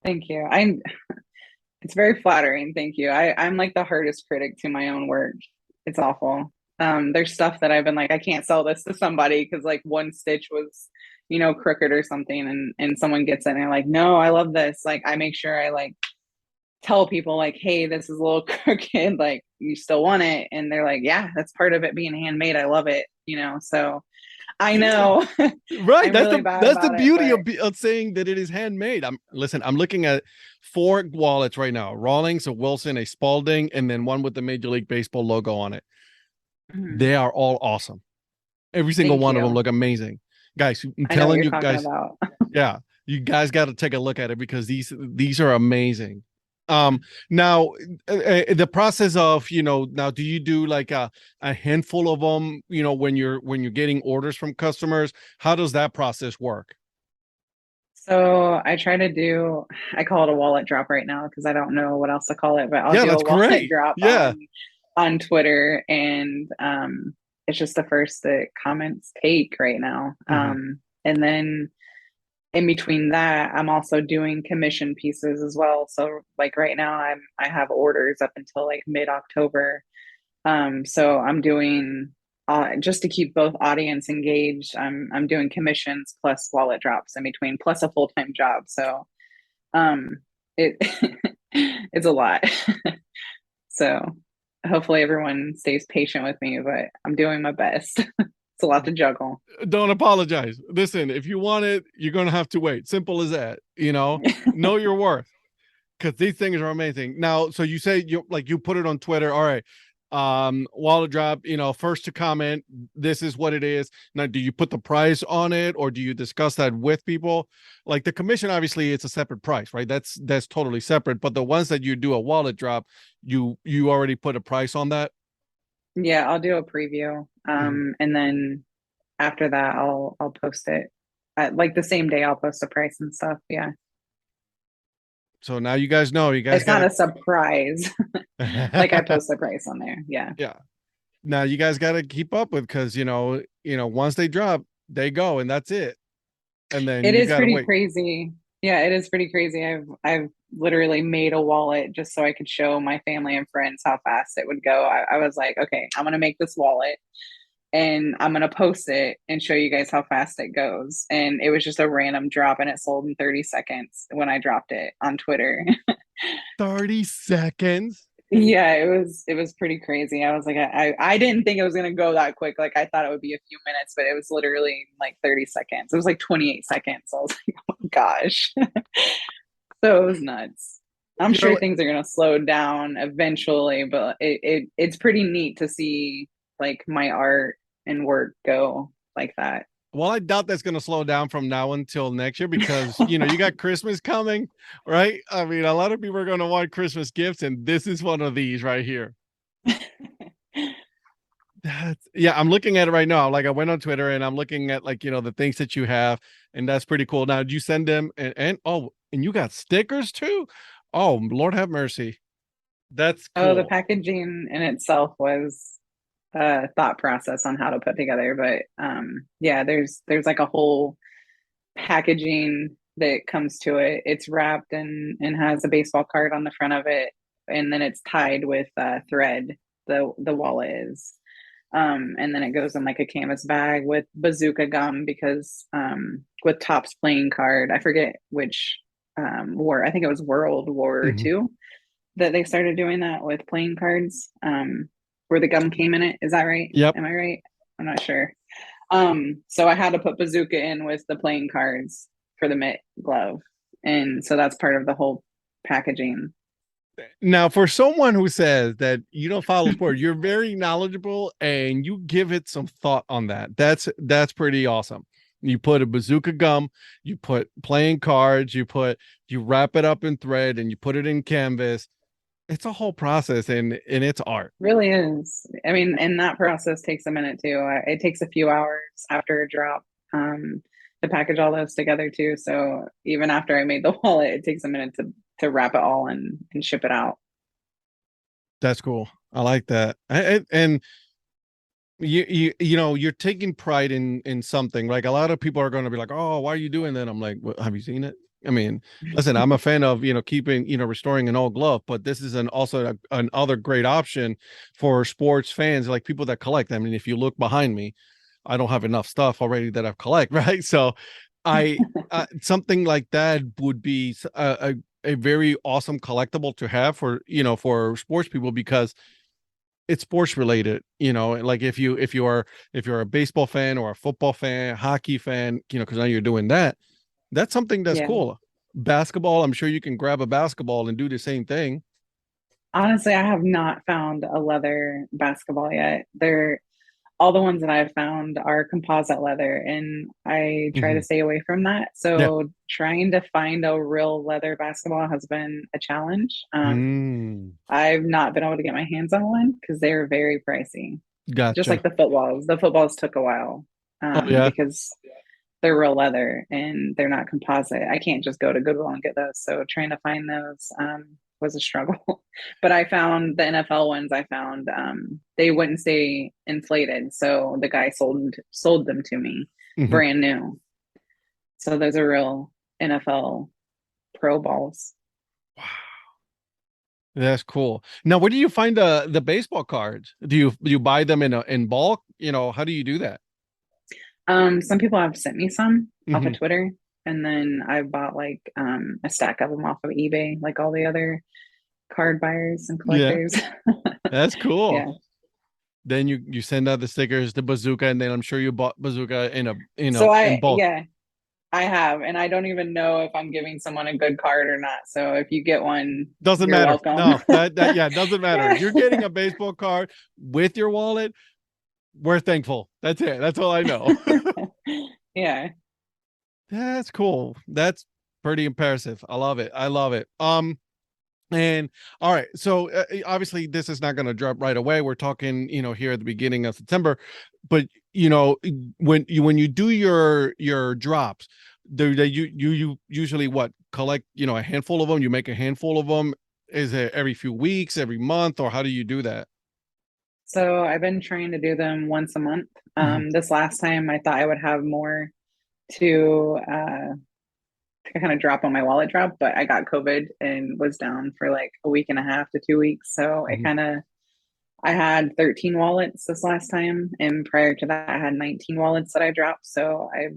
Speaker 5: Thank you. It's very flattering. Thank you. I'm like the hardest critic to my own work. It's awful. There's stuff that I've been like, I can't sell this to somebody because like one stitch was, crooked or something, and someone gets it and they're like, no, I love this. Like I make sure I like tell people like, hey, this is a little crooked. Like you still want it, and they're like, yeah, that's part of it being handmade. I love it. So I know.
Speaker 1: Right.
Speaker 5: I'm really bad
Speaker 1: That's the
Speaker 5: about it,
Speaker 1: beauty
Speaker 5: but
Speaker 1: of saying that it is handmade. I'm looking at 4 wallets right now. Rawlings, a Wilson, a Spalding, and then one with the Major League Baseball logo on it. They are all awesome. Every single
Speaker 5: Thank
Speaker 1: one of them
Speaker 5: you.
Speaker 1: look amazing. Guys, I'm
Speaker 5: I know what
Speaker 1: telling
Speaker 5: you're
Speaker 1: you
Speaker 5: talking
Speaker 1: guys,
Speaker 5: about.
Speaker 1: yeah, you guys got to take a look at it because these are amazing. Now the process of, now do you do like a handful of them, when you're getting orders from customers? How does that process work?
Speaker 5: So I try to do, I call it a wallet drop right now because I don't know what else to call it, but I'll
Speaker 1: Yeah,
Speaker 5: do a
Speaker 1: that's
Speaker 5: wallet
Speaker 1: great.
Speaker 5: drop
Speaker 1: Yeah.
Speaker 5: on Twitter, and it's just the first that comments take right now. And then in between that, I'm also doing commission pieces as well. So like right now I have orders up until like mid-October. So I'm doing just to keep both audience engaged. I'm doing commissions plus wallet drops in between, plus a full-time job. So it it's a lot. So hopefully everyone stays patient with me, but I'm doing my best. It's a lot to juggle.
Speaker 1: Don't apologize. Listen, if you want it, you're gonna have to wait. Simple as that. Know your worth, because these things are amazing. Now, so you say you put it on Twitter. All right. Wallet drop, first to comment, this is what it is. Now, do you put the price on it, or do you discuss that with people? Like the commission, obviously it's a separate price, right? That's totally separate. But the ones that you do a wallet drop, you already put a price on that.
Speaker 5: Yeah, I'll do a preview. And then after that I'll post it. Like the same day I'll post the price and stuff. Yeah.
Speaker 1: So now you guys know, you guys
Speaker 5: It's not
Speaker 1: got
Speaker 5: a surprise. Like I post the price on there. Yeah.
Speaker 1: yeah. Now you guys got to keep up with, because once they drop, they go, and that's it. And then
Speaker 5: It
Speaker 1: you
Speaker 5: is
Speaker 1: got to
Speaker 5: pretty
Speaker 1: wait.
Speaker 5: crazy. Yeah, it is pretty crazy. I've literally made a wallet just so I could show my family and friends how fast it would go. I was like, okay, I'm gonna make this wallet and I'm gonna post it and show you guys how fast it goes. And it was just a random drop and it sold in 30 seconds when I dropped it on Twitter.
Speaker 1: 30 seconds.
Speaker 5: Yeah, it was pretty crazy. I was like, I didn't think it was gonna go that quick. Like I thought it would be a few minutes, but it was literally like 30 seconds. It was like 28 seconds. I was like, oh my gosh. So it was nuts. I'm sure things are gonna slow down eventually, but it's pretty neat to see like my art and work go like that.
Speaker 1: Well, I doubt that's going to slow down from now until next year, because you got Christmas coming, right? I mean, a lot of people are going to want Christmas gifts, and this is one of these right here. Yeah, I'm looking at it right now. Like I went on Twitter and I'm looking at the things that you have, and that's pretty cool. Now, do you send them and you got stickers too? Oh, Lord have mercy. That's cool.
Speaker 5: Oh, the packaging in itself was a thought process on how to put together, but yeah, there's like a whole packaging that comes to it. It's wrapped and has a baseball card on the front of it, and then it's tied with thread. The wallet is. And then it goes in like a canvas bag with bazooka gum because with Topps playing card, I forget which war, I think it was World War II that they started doing that with playing cards, where the gum came in it. Is that right?
Speaker 1: Yep.
Speaker 5: Am I right? I'm not sure. So I had to put bazooka in with the playing cards for the mitt glove. And so that's part of the whole packaging.
Speaker 1: Now, for someone who says that you don't follow sport, you're very knowledgeable and you give it some thought on that. That's pretty awesome. You put a bazooka gum, you put playing cards, you wrap it up in thread, and you put it in canvas. It's a whole process, and it's art.
Speaker 5: Really is. I mean, and that process takes a minute too. It takes a few hours after a drop to package all those together too. So even after I made the wallet, it takes a minute to wrap it all and ship it out.
Speaker 1: That's cool. I like that. And you know, you're taking pride in something. Like a lot of people are going to be like, oh, why are you doing that? I'm like, well, have you seen it? I mean, listen, I'm a fan of, you know, keeping, you know, restoring an old glove, but this is another great option for sports fans, like people that collect. I mean, if you look behind me, I don't have enough stuff already that I've collect, right? So something like that would be a very awesome collectible to have for, you know, for sports people, because it's sports related, you know, like if you're a baseball fan or a football fan, hockey fan, you know, because now you're doing that. That's something that's
Speaker 5: Yeah.
Speaker 1: cool. Basketball, I'm sure you can grab a basketball and do the same thing.
Speaker 5: Honestly, I have not found a leather basketball yet. They're all the ones that I've found are composite leather, and I try to
Speaker 1: Mhm.
Speaker 5: stay away from that.
Speaker 1: Yeah.
Speaker 5: So trying to find a real leather basketball has been a challenge.
Speaker 1: Mm,
Speaker 5: I've not been able to get my hands on one because they're very pricey. Just like
Speaker 1: gotcha.
Speaker 5: the footballs. The footballs took a while
Speaker 1: Oh yeah.
Speaker 5: because they're real leather and they're not composite. I can't just go to Goodwill and get those. So trying to find those was a struggle. But I found the NFL ones. I found they wouldn't stay inflated, so the guy sold them to me
Speaker 1: Mhm.
Speaker 5: brand new. So those are real NFL pro balls.
Speaker 1: That's cool. Now, where do you find the baseball cards? Do you buy them in bulk? You know, how do you do that?
Speaker 5: Some people have sent me some off of
Speaker 1: Mhm.
Speaker 5: Twitter, and then I bought like a stack of them off of eBay, like all the other card buyers and
Speaker 1: Yeah,
Speaker 5: collectors.
Speaker 1: that's cool.
Speaker 5: Yeah.
Speaker 1: Then you send out the stickers, the bazooka, and then I'm sure you bought bazooka
Speaker 5: So
Speaker 1: in bulk.
Speaker 5: yeah, I have, and I don't even know if I'm giving someone a good card or not. So if you get one,
Speaker 1: Doesn't
Speaker 5: you're
Speaker 1: matter.
Speaker 5: welcome.
Speaker 1: No, that yeah, doesn't matter.
Speaker 5: Yeah.
Speaker 1: You're getting a baseball card with your wallet. We're thankful. That's it. That's all I know.
Speaker 5: Yeah.
Speaker 1: That's cool. That's pretty impressive. I love it. I love it. And all right, so obviously this is not going to drop right away. We're talking, you know, here at the beginning of September, but you know, when you do your drops, you usually what collect, you know, a handful of them. You make a handful of them. Is it every few weeks, every month, or how do you do that?
Speaker 5: So I've been trying to do them once a month.
Speaker 1: Mhm.
Speaker 5: This last time I thought I would have more to kind of drop on my wallet drop, but I got COVID and was down for like a week and a half to 2 weeks. So
Speaker 1: Mhm.
Speaker 5: I had 13 wallets this last time, and prior to that, I had 19 wallets that I dropped. So I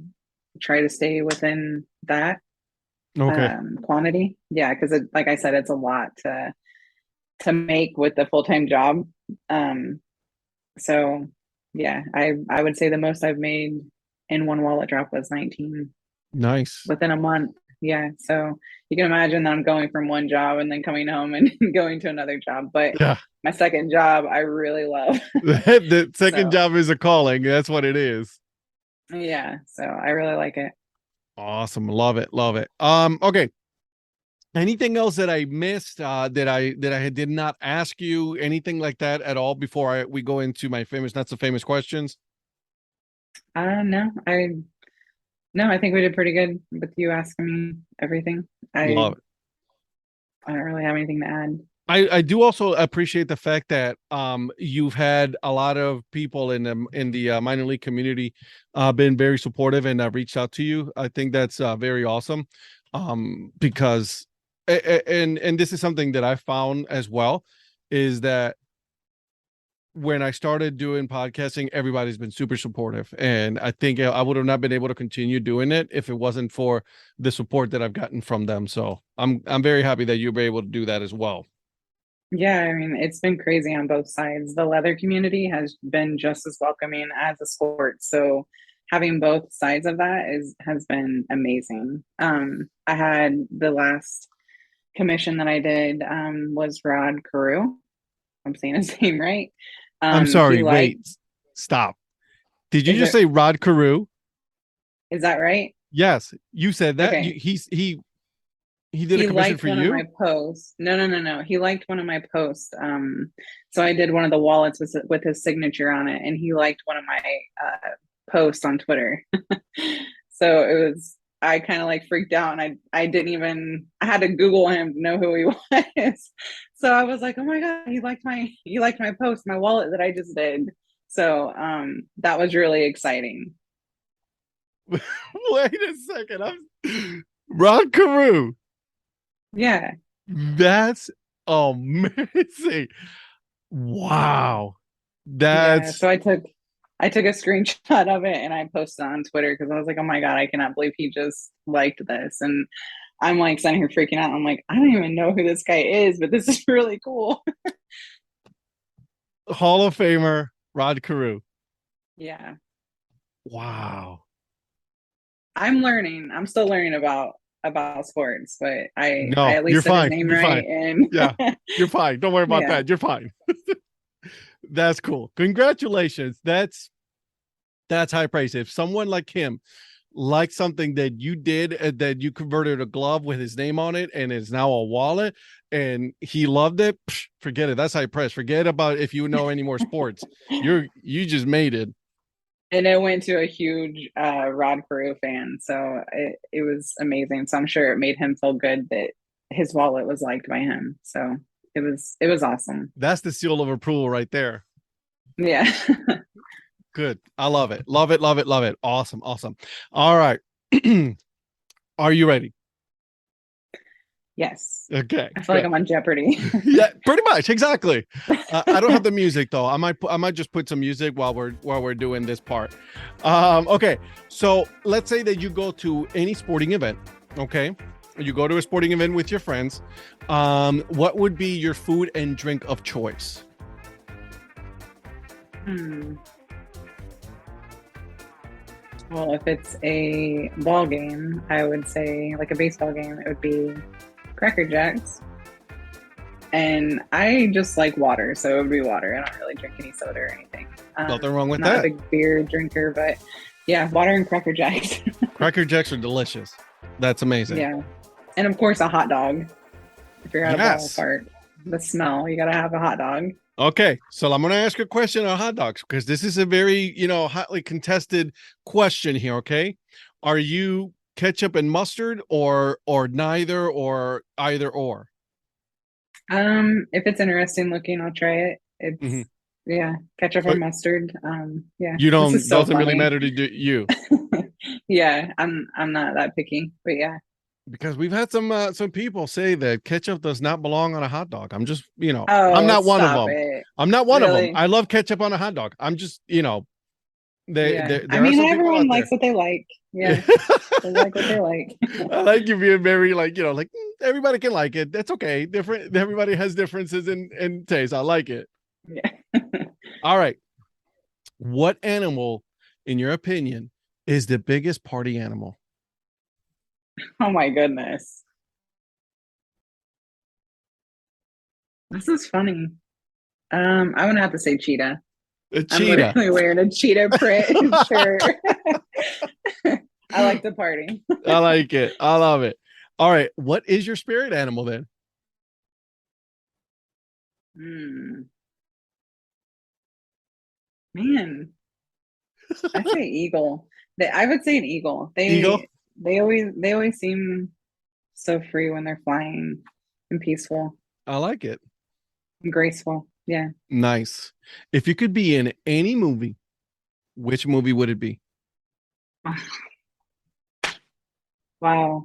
Speaker 5: try to stay within that
Speaker 1: Okay.
Speaker 5: quantity. Yeah, because like I said, it's a lot to make with the full time job. Um, so yeah, I would say the most I've made in one wallet drop was 19
Speaker 1: Nice.
Speaker 5: within a month. Yeah, so you can imagine that I'm going from one job and then coming home and going to another job. But
Speaker 1: Yeah.
Speaker 5: my second job, I really love.
Speaker 1: The second
Speaker 5: So
Speaker 1: job is a calling. That's what it is.
Speaker 5: yeah, so I really like it.
Speaker 1: Awesome. Love it. Love it. Okay. Anything else that I missed, that I did not ask you, anything like that at all before we go into my famous, not so famous questions?
Speaker 5: No, no, I think we did pretty good with you asking me everything.
Speaker 1: Love it.
Speaker 5: I don't really have anything to add.
Speaker 1: I do also appreciate the fact that you've had a lot of people in the minor league community been very supportive and reached out to you. I think that's very awesome, because and this is something that I found as well, is that when I started doing podcasting, everybody's been super supportive, and I think I would have not been able to continue doing it if it wasn't for the support that I've gotten from them. So I'm very happy that you were able to do that as well.
Speaker 5: Yeah, I mean, it's been crazy on both sides. The leather community has been just as welcoming as a sport. So having both sides of that has been amazing. I had the last commission that I did was Rod Carew. I'm saying his name right.
Speaker 1: I'm
Speaker 5: He
Speaker 1: sorry.
Speaker 5: liked,
Speaker 1: Wait, stop. Did you
Speaker 5: is
Speaker 1: just
Speaker 5: it
Speaker 1: say Rod Carew?
Speaker 5: is that right?
Speaker 1: Yes, you said that.
Speaker 5: Okay.
Speaker 1: He did a
Speaker 5: He
Speaker 1: commission
Speaker 5: liked
Speaker 1: for
Speaker 5: one of my
Speaker 1: you.
Speaker 5: posts. No. He liked one of my posts. So I did one of the wallets with his signature on it, and he liked one of my post on Twitter. So it was, I kind of like freaked out, and I didn't even, I had to Google him to know who he was. So I was like, oh my God, he liked my post, my wallet that I just did. So that was really exciting.
Speaker 1: Wait a second. Rod Carew.
Speaker 5: Yeah.
Speaker 1: That's amazing. Wow.
Speaker 5: Yeah.
Speaker 1: That's
Speaker 5: So I took a screenshot of it and I posted it on Twitter because I was like, oh my God, I cannot believe he just liked this. And I'm like sitting here freaking out. I'm like, I don't even know who this guy is, but this is really cool.
Speaker 1: Hall of Famer Rod Carew.
Speaker 5: Yeah.
Speaker 1: Wow.
Speaker 5: I'm learning. I'm still learning about sports, but I
Speaker 1: No,
Speaker 5: at
Speaker 1: you're
Speaker 5: least said his
Speaker 1: fine.
Speaker 5: name
Speaker 1: You're
Speaker 5: right.
Speaker 1: fine.
Speaker 5: And
Speaker 1: Yeah, you're fine. Don't worry about
Speaker 5: yeah.
Speaker 1: that. You're fine. That's cool. Congratulations. That's high praise. If someone like him likes something that you did and that you converted a glove with his name on it and it's now a wallet and he loved it, forget it. That's high praise. Forget about if you know any more sports. You just made it.
Speaker 5: And it went to a huge Rod Carew fan, so it was amazing. So I'm sure it made him feel good that his wallet was liked by him. So it was awesome.
Speaker 1: That's the seal of approval right there.
Speaker 5: Yeah.
Speaker 1: Good. I love it. Love it. Love it. Love it. Awesome. Awesome. All right. Are you ready?
Speaker 5: Yes.
Speaker 1: Okay.
Speaker 5: I feel like I'm on Jeopardy.
Speaker 1: Yeah, pretty much. Exactly. I don't have the music though. I might just put some music while we're doing this part. Okay. So let's say that you go to any sporting event. Okay. You go to a sporting event with your friends. What would be your food and drink of choice?
Speaker 5: Well, if it's a ball game, I would say like a baseball game, it would be Cracker Jacks. And I just like water, so it would be water. I don't really drink any soda or anything.
Speaker 1: Nothing wrong with
Speaker 5: not
Speaker 1: that.
Speaker 5: a big beer drinker, but yeah, water and Cracker Jacks.
Speaker 1: Cracker Jacks are delicious. That's amazing.
Speaker 5: Yeah. And of course, a hot dog. If you're at a
Speaker 1: Yes.
Speaker 5: ballpark, the smell, you got to have a hot dog.
Speaker 1: Okay, so I'm going to ask a question on hot dogs because this is a very, hotly contested question here. Okay, are you ketchup and mustard or neither or either or?
Speaker 5: If it's interesting looking, I'll try it. It's yeah, ketchup or mustard. Yeah,
Speaker 1: You don't
Speaker 5: this is so
Speaker 1: doesn't really
Speaker 5: funny.
Speaker 1: matter to you.
Speaker 5: Yeah, I'm not that picky, but yeah.
Speaker 1: Because we've had some people say that ketchup does not belong on a hot dog. I'm just, I'm
Speaker 5: Oh,
Speaker 1: not one of
Speaker 5: stop
Speaker 1: them.
Speaker 5: it.
Speaker 1: I'm not one of them.
Speaker 5: Really?
Speaker 1: I love ketchup on a hot dog. I'm just,
Speaker 5: Yeah.
Speaker 1: there
Speaker 5: I
Speaker 1: are
Speaker 5: mean,
Speaker 1: some people
Speaker 5: everyone
Speaker 1: out
Speaker 5: likes
Speaker 1: there.
Speaker 5: what they like. Yeah, they like what they like.
Speaker 1: I like you being very everybody can like it. That's okay. Different. Everybody has differences in taste. I like it.
Speaker 5: Yeah.
Speaker 1: All right. What animal, in your opinion, is the biggest party animal?
Speaker 5: Oh my goodness. This is funny. I'm gonna have to say cheetah.
Speaker 1: A
Speaker 5: I'm
Speaker 1: cheetah.
Speaker 5: literally wearing a cheetah print shirt. I like to party.
Speaker 1: I like it. I love it. All right. What is your spirit animal then?
Speaker 5: Man, I say eagle. I would say an eagle.
Speaker 1: Eagle?
Speaker 5: They always seem so free when they're flying and peaceful
Speaker 1: I like it.
Speaker 5: and graceful. Yeah.
Speaker 1: Nice. If you could be in any movie, which movie would it be?
Speaker 5: Wow.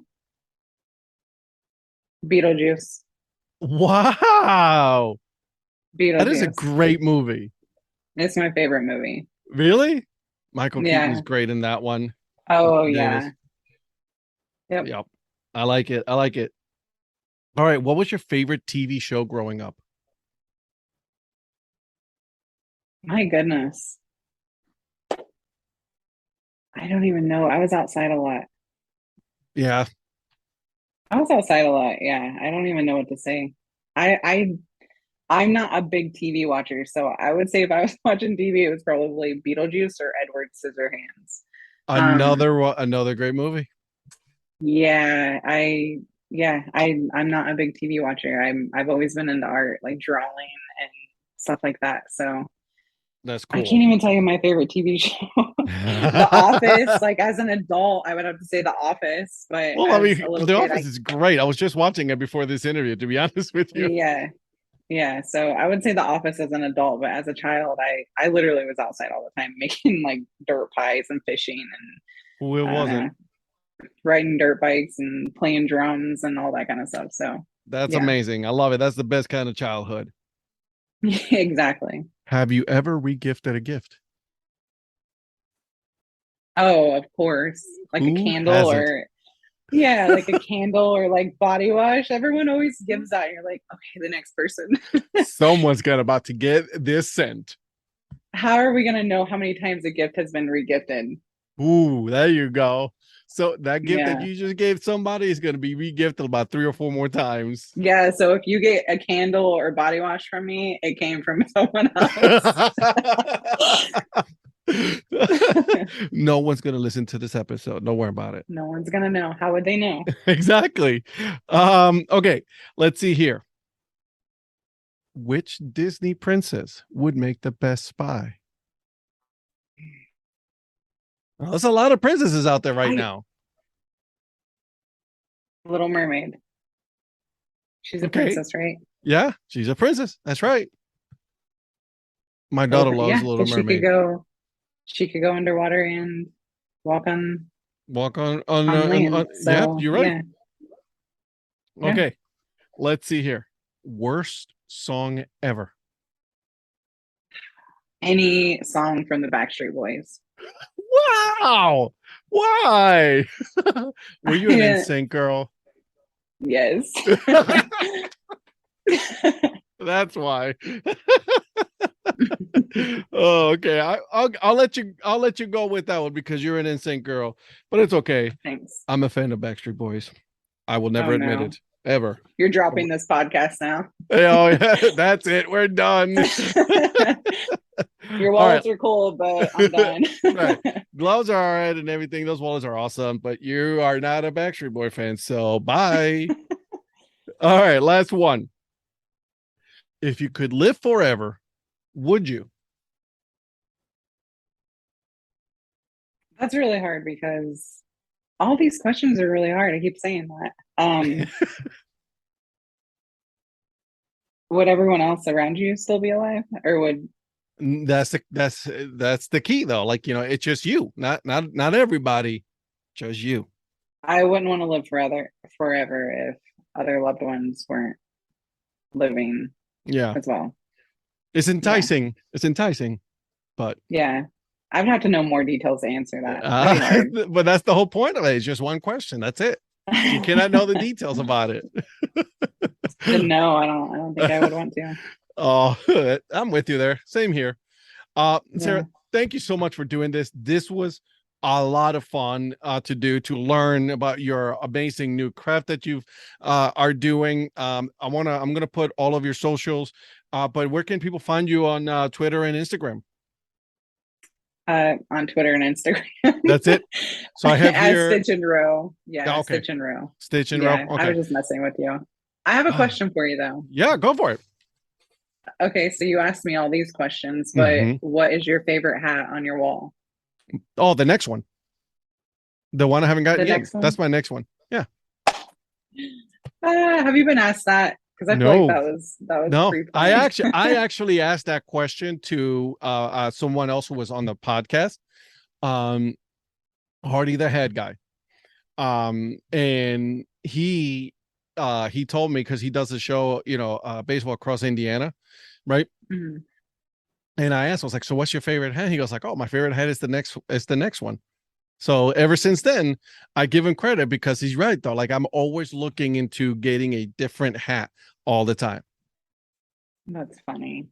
Speaker 5: Beetlejuice.
Speaker 1: Wow.
Speaker 5: Beetlejuice.
Speaker 1: That is a great movie.
Speaker 5: It's my favorite movie.
Speaker 1: Really? Michael
Speaker 5: Yeah.
Speaker 1: Keaton is great in that one.
Speaker 5: Oh
Speaker 1: Davis.
Speaker 5: yeah. Yep.
Speaker 1: Yep. I like it. I like it. All right. What was your favorite TV show growing up?
Speaker 5: My goodness. I don't even know. I was outside a lot.
Speaker 1: Yeah.
Speaker 5: I was outside a lot. Yeah. I don't even know what to say. I'm not a big TV watcher, so I would say if I was watching TV, it was probably Beetlejuice or Edward Scissorhands.
Speaker 1: Another great movie.
Speaker 5: Yeah, I'm not a big TV watcher. I've always been into art, like drawing and stuff like that. So
Speaker 1: That's
Speaker 5: I
Speaker 1: cool.
Speaker 5: can't even tell you my favorite TV show. The Office. Like as an adult, I would have to say The Office, but
Speaker 1: Well, I
Speaker 5: as
Speaker 1: mean,
Speaker 5: a little
Speaker 1: The
Speaker 5: kid,
Speaker 1: Office is great. I was just watching it before this interview, to be honest with you.
Speaker 5: yeah, yeah. So I would say The Office as an adult, but as a child, I literally was outside all the time making like dirt pies and fishing
Speaker 1: Who it
Speaker 5: and
Speaker 1: wasn't.
Speaker 5: riding dirt bikes and playing drums and all that kind of stuff. So
Speaker 1: That's
Speaker 5: yeah,
Speaker 1: amazing. I love it. That's the best kind of childhood.
Speaker 5: exactly.
Speaker 1: Have you ever regifted a gift?
Speaker 5: Oh, of course, like a
Speaker 1: Who
Speaker 5: candle
Speaker 1: hasn't?
Speaker 5: or yeah, like a candle or like body wash. Everyone always gives that. You're like, okay, the next person.
Speaker 1: Someone's got about to get this sent.
Speaker 5: How are we gonna know how many times a gift has been regifted?
Speaker 1: Ooh, there you go. So that gift that
Speaker 5: Yeah.
Speaker 1: you just gave somebody is going to be regifted about 3 or 4 more times.
Speaker 5: Yeah, so if you get a candle or body wash from me, it came from someone else.
Speaker 1: No one's going to listen to this episode. Don't worry about it.
Speaker 5: No one's gonna know. How would they know?
Speaker 1: Exactly. Okay, let's see here. Which Disney princess would make the best spy? Well, there's a lot of princesses out there right now.
Speaker 5: Little Mermaid. She's a
Speaker 1: Okay.
Speaker 5: princess, right?
Speaker 1: Yeah, she's a princess. That's right. My daughter loves
Speaker 5: Yeah,
Speaker 1: Little
Speaker 5: so
Speaker 1: Mermaid.
Speaker 5: she could go underwater and walk on
Speaker 1: Walk on
Speaker 5: land.
Speaker 1: yeah,
Speaker 5: So
Speaker 1: you're right.
Speaker 5: yeah. Yeah.
Speaker 1: Okay, let's see here. Worst song ever.
Speaker 5: Any song from the Backstreet Boys.
Speaker 1: Wow. Why? Were you an
Speaker 5: Yeah.
Speaker 1: NSYNC girl?
Speaker 5: Yes.
Speaker 1: That's why. Oh, okay. I'll let you go with that one because you're an NSYNC girl, but it's okay.
Speaker 5: Thanks.
Speaker 1: I'm a fan of Backstreet Boys. I will never
Speaker 5: Oh,
Speaker 1: admit
Speaker 5: no.
Speaker 1: it ever.
Speaker 5: You're dropping this podcast now.
Speaker 1: Oh, yeah, that's it. We're done.
Speaker 5: Your
Speaker 1: All
Speaker 5: wallets
Speaker 1: right.
Speaker 5: are cool, but I'm done.
Speaker 1: Right. Gloves are all right and everything. Those wallets are awesome, but you are not a Backstreet Boy fan, so bye. All right, last one. If you could live forever, would you?
Speaker 5: That's really hard because all these questions are really hard. I keep saying that. Would everyone else around you still be alive, or would
Speaker 1: That's the key though. Like, it's just you, not everybody, just you.
Speaker 5: I wouldn't want to live forever if other loved ones weren't living
Speaker 1: Yeah.
Speaker 5: as well.
Speaker 1: It's enticing. It's enticing, but
Speaker 5: Yeah, I'd have to know more details to answer that. That'd be hard.
Speaker 1: but that's the whole point of it. It's just one question. That's it. You cannot know the details about it.
Speaker 5: No, I don't think I would want to.
Speaker 1: Oh, I'm with you there. Same here. Sarah,
Speaker 5: Yeah.
Speaker 1: thank you so much for doing this. This was a lot of fun to learn about your amazing new craft that you are doing. I'm gonna put all of your socials, but where can people find you on Twitter and Instagram?
Speaker 5: On Twitter and Instagram.
Speaker 1: That's it. So I have
Speaker 5: As
Speaker 1: here
Speaker 5: Stitch and Roe. Yeah,
Speaker 1: okay.
Speaker 5: Stitch and Roe.
Speaker 1: Stitch and
Speaker 5: Yeah,
Speaker 1: Roe. Okay.
Speaker 5: I was just messing with you. I have a question for you though.
Speaker 1: Yeah, go for it.
Speaker 5: Okay, so you asked me all these questions, but
Speaker 1: Mhm.
Speaker 5: what is your favorite hat on your wall?
Speaker 1: Oh, the next one. The one I haven't gotten
Speaker 5: The
Speaker 1: yet.
Speaker 5: next one?
Speaker 1: That's my next one. Yeah.
Speaker 5: Have you been asked that? Because I feel
Speaker 1: No.
Speaker 5: like that was
Speaker 1: No,
Speaker 5: pre-planned.
Speaker 1: I actually asked that question to someone else who was on the podcast, Hardy the head guy, and he told me because he does a show, baseball across Indiana, right?
Speaker 5: Mhm.
Speaker 1: And I asked, I was like, so what's your favorite hat? He goes like, oh, my favorite hat is the next one. So ever since then, I give him credit because he's right though. Like I'm always looking into getting a different hat all the time.
Speaker 5: That's funny.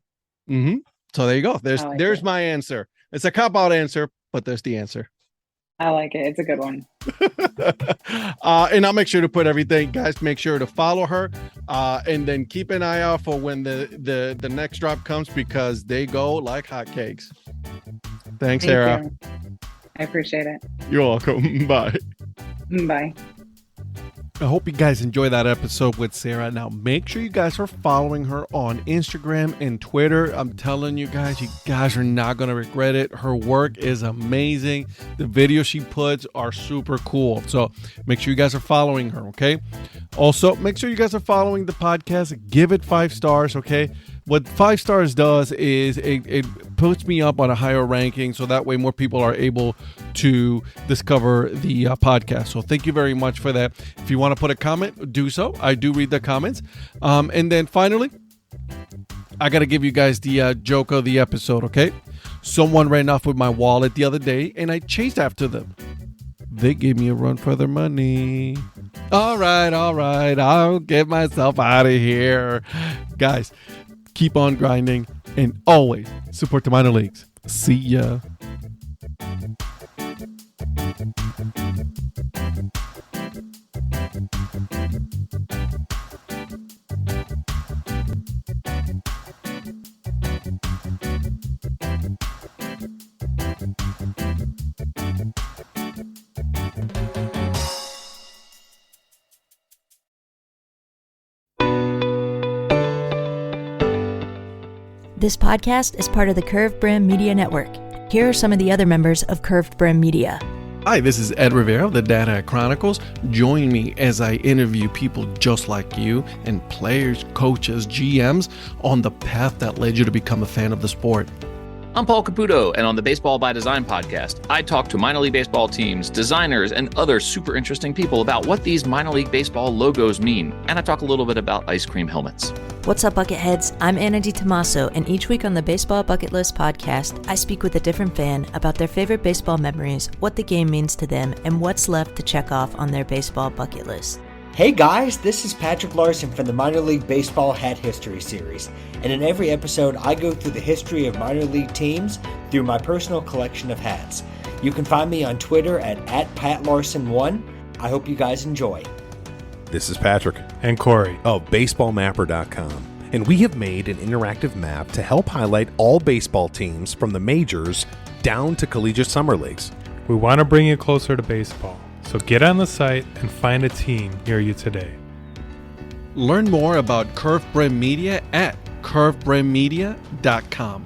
Speaker 1: Mm-hmm. So there you go.
Speaker 5: I like
Speaker 1: There's
Speaker 5: it.
Speaker 1: my answer. It's a cop-out answer, but there's the answer.
Speaker 5: I like it. It's a good one.
Speaker 1: And I'll make sure to put everything, guys. Make sure to follow her, and then keep an eye out for when the next drop comes because they go like hotcakes. Thanks,
Speaker 5: Thank
Speaker 1: Sarah.
Speaker 5: you. I appreciate it.
Speaker 1: You're welcome. Bye.
Speaker 5: Bye.
Speaker 1: I hope you guys enjoy that episode with Sarah. Now, make sure you guys are following her on Instagram and Twitter. I'm telling you guys are not going to regret it. Her work is amazing. The videos she puts are super cool. So make sure you guys are following her, okay? Also, make sure you guys are following the podcast. Give it 5 stars, okay? What 5 stars does is it puts me up on a higher ranking, so that way more people are able to discover the podcast. So thank you very much for that. If you want to put a comment, do so. I do read the comments. And then finally, I got to give you guys the joke of the episode, okay? Someone ran off with my wallet the other day, and I chased after them. They gave me a run for their money. All right. I'll get myself out of here. Guys, keep on grinding and always support the minor leagues. See ya.
Speaker 6: This podcast is part of the Curved Brim Media Network. Here are some of the other members of Curved Brim Media.
Speaker 1: Hi, this is Ed Rivera of the Dad Hat Chronicles. Join me as I interview people just like you and players, coaches, GMs on the path that led you to become a fan of the sport.
Speaker 3: I'm Paul Caputo, and on the Baseball by Design podcast, I talk to minor league baseball teams, designers, and other super interesting people about what these minor league baseball logos mean, and I talk a little bit about ice cream helmets.
Speaker 6: What's up, Bucketheads? I'm Anna DiTomaso, and each week on the Baseball Bucket List podcast, I speak with a different fan about their favorite baseball memories, what the game means to them, and what's left to check off on their baseball bucket list.
Speaker 7: Hey guys, this is Patrick Larson from the Minor League Baseball Hat History Series, and in every episode I go through the history of minor league teams through my personal collection of hats. You can find me on Twitter at PatLarson1. I hope you guys enjoy.
Speaker 8: This is Patrick
Speaker 9: and Corey
Speaker 8: of BaseballMapper.com, and we have made an interactive map to help highlight all baseball teams from the majors down to collegiate summer leagues.
Speaker 9: We want to bring you closer to baseball. So get on the site and find a team near you today.
Speaker 1: Learn more about Curved Brim Media at curvedbrimmedia.com.